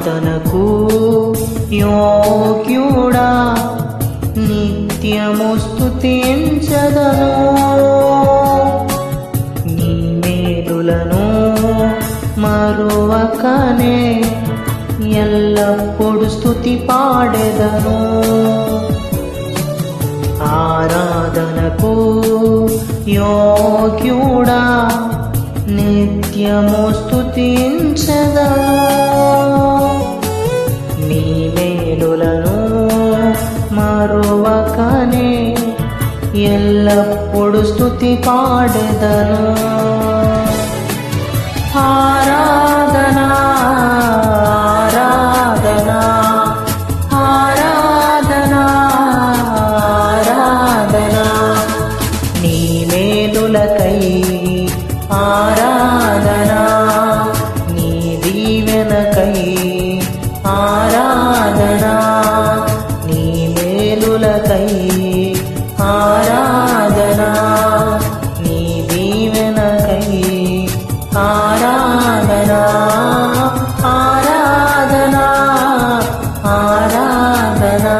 ఆరాధనకు యోగ్యుడా నిత్యము స్తుతించెదను. నీ మేలులను మరువకనే ఎల్లప్పుడు స్తుతి పాడెదను. ఆరాధనకు యోగ్యుడా నిత్యము స్తుతించెదను. నీ మేలులను మరువకనే ఎల్లప్పుడు స్తుతి పాడెదను. ఆరాధనా ఆరాధనా ఆరాధనా ఆరాధనా నీ మేలులకై ఆరాధనా, నీ దీవెనకై ఆరాధనా, నీ మేలులకై ఆరాధనా, నీ దీవెనకై ఆరాధనా ఆరాధనా ఆరాధనా.